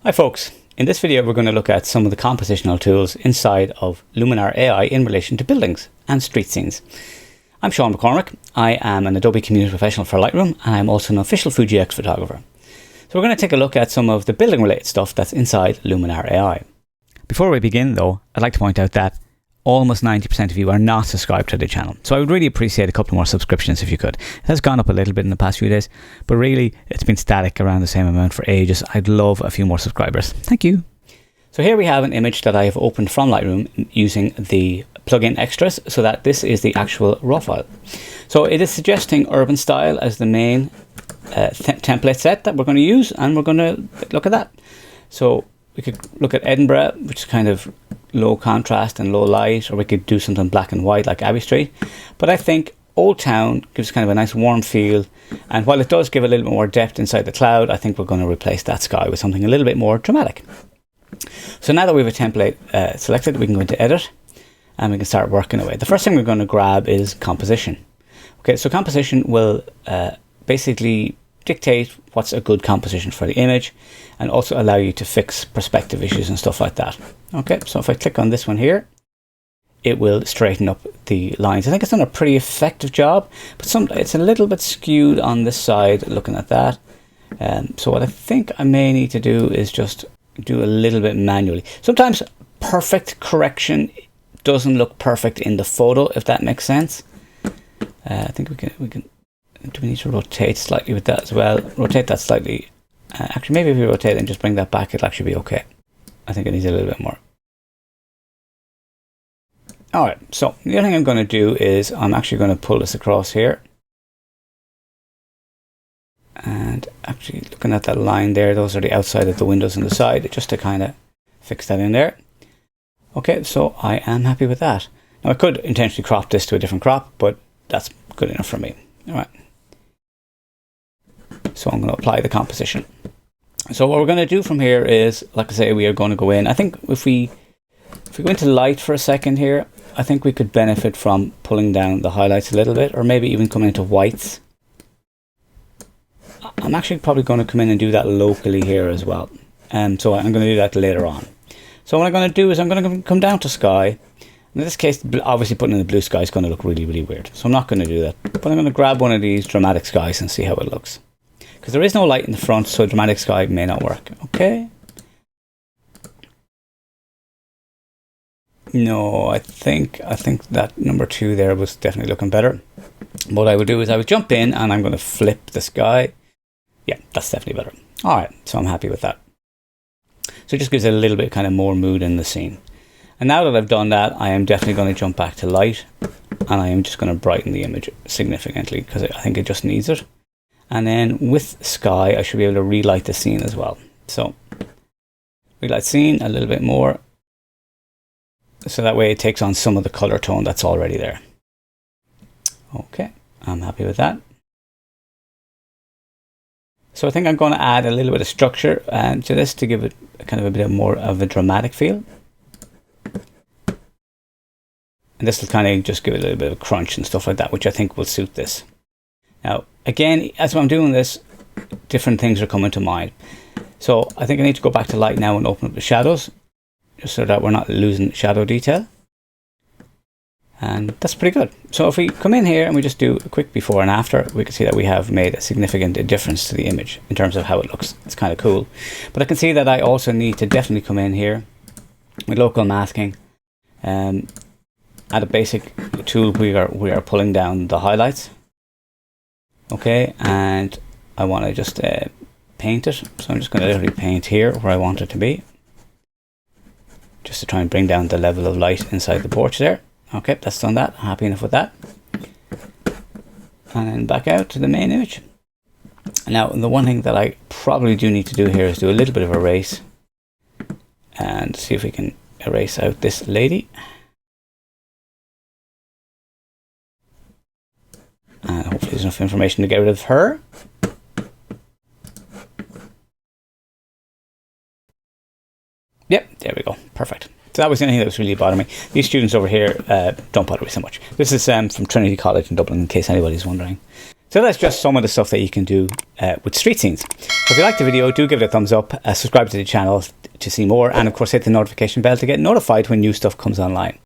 Hi folks, in this video we're going to look at some of the compositional tools inside of Luminar AI in relation to buildings and street scenes. I'm Sean McCormick. I am an Adobe Community Professional for Lightroom and I'm also an official FujiX photographer. So we're going to take a look at some of the building related stuff that's inside Luminar AI. Before we begin though, I'd like to point out that almost 90% of you are not subscribed to the channel. So I would really appreciate a couple more subscriptions if you could. It has gone up a little bit in the past few days, but really it's been static around the same amount for ages. I'd love a few more subscribers. Thank you. So here we have an image that I have opened from Lightroom using the plugin extras so that this is the actual raw file. So it is suggesting urban style as the main template set that we're going to use, and we're going to look at that. So we could look at Edinburgh, which is kind of low contrast and low light, or we could do something black and white like Abbey Street. But I think Old Town gives kind of a nice warm feel, and while it does give a little bit more depth inside the cloud, I think we're going to replace that sky with something a little bit more dramatic. So now that we have a template selected, we can go into Edit and we can start working away. The first thing we're going to grab is composition. Okay, so composition will basically dictate what's a good composition for the image and also allow you to fix perspective issues and stuff like that. Okay, so if I click on this one here, it will straighten up the lines. I think it's done a pretty effective job, but it's a little bit skewed on this side looking at that. So what I think I may need to do is just do a little bit manually. Sometimes perfect correction doesn't look perfect in the photo, if that makes sense. I think we can. Do we need to rotate slightly with that as well? Rotate that slightly. Actually, maybe if we rotate and just bring that back, it'll actually be okay. I think it needs a little bit more. Alright, so the other thing I'm going to do is I'm actually going to pull this across here. And actually looking at that line there, those are the outside of the windows on the side, just to kind of fix that in there. Okay, so I am happy with that. Now I could intentionally crop this to a different crop, but that's good enough for me. Alright. So I'm going to apply the composition. So what we're going to do from here is, like I say, we are going to go in. I think if we go into light for a second here, I think we could benefit from pulling down the highlights a little bit, or maybe even coming into whites. I'm actually probably going to come in and do that locally here as well. So I'm going to do that later on. So what I'm going to do is I'm going to come down to sky. In this case, obviously putting in the blue sky is going to look really, really weird. So I'm not going to do that. But I'm going to grab one of these dramatic skies and see how it looks. Because there is no light in the front, so dramatic sky may not work. Okay. No, I think that number 2 there was definitely looking better. What I would do is I would jump in and I'm going to flip the sky. Yeah, that's definitely better. Alright, so I'm happy with that. So it just gives it a little bit kind of more mood in the scene. And now that I've done that, I am definitely going to jump back to light. And I am just going to brighten the image significantly because I think it just needs it. And then with sky, I should be able to relight the scene as well. So relight scene a little bit more. So that way it takes on some of the color tone that's already there. Okay, I'm happy with that. So I think I'm going to add a little bit of structure to this to give it kind of a bit more of a dramatic feel. And this will kind of just give it a little bit of crunch and stuff like that, which I think will suit this. Now, again, as I'm doing this, different things are coming to mind. So I think I need to go back to light now and open up the shadows, just so that we're not losing shadow detail. And that's pretty good. So if we come in here and we just do a quick before and after, we can see that we have made a significant difference to the image in terms of how it looks. It's kind of cool. But I can see that I also need to definitely come in here with local masking. At a basic tool, we are pulling down the highlights. Okay, and I want to just paint it. So I'm just going to literally paint here where I want it to be. Just to try and bring down the level of light inside the porch there. Okay, that's done that. Happy enough with that. And then back out to the main image. Now, the one thing that I probably do need to do here is do a little bit of erase. And see if we can erase out this lady. And hopefully there's enough information to get rid of her. Yep, there we go. Perfect. So that was the only thing that was really bothering me. These students over here don't bother me so much. This is from Trinity College in Dublin, in case anybody's wondering. So that's just some of the stuff that you can do with street scenes. So if you liked the video, do give it a thumbs up, subscribe to the channel to see more, and of course hit the notification bell to get notified when new stuff comes online.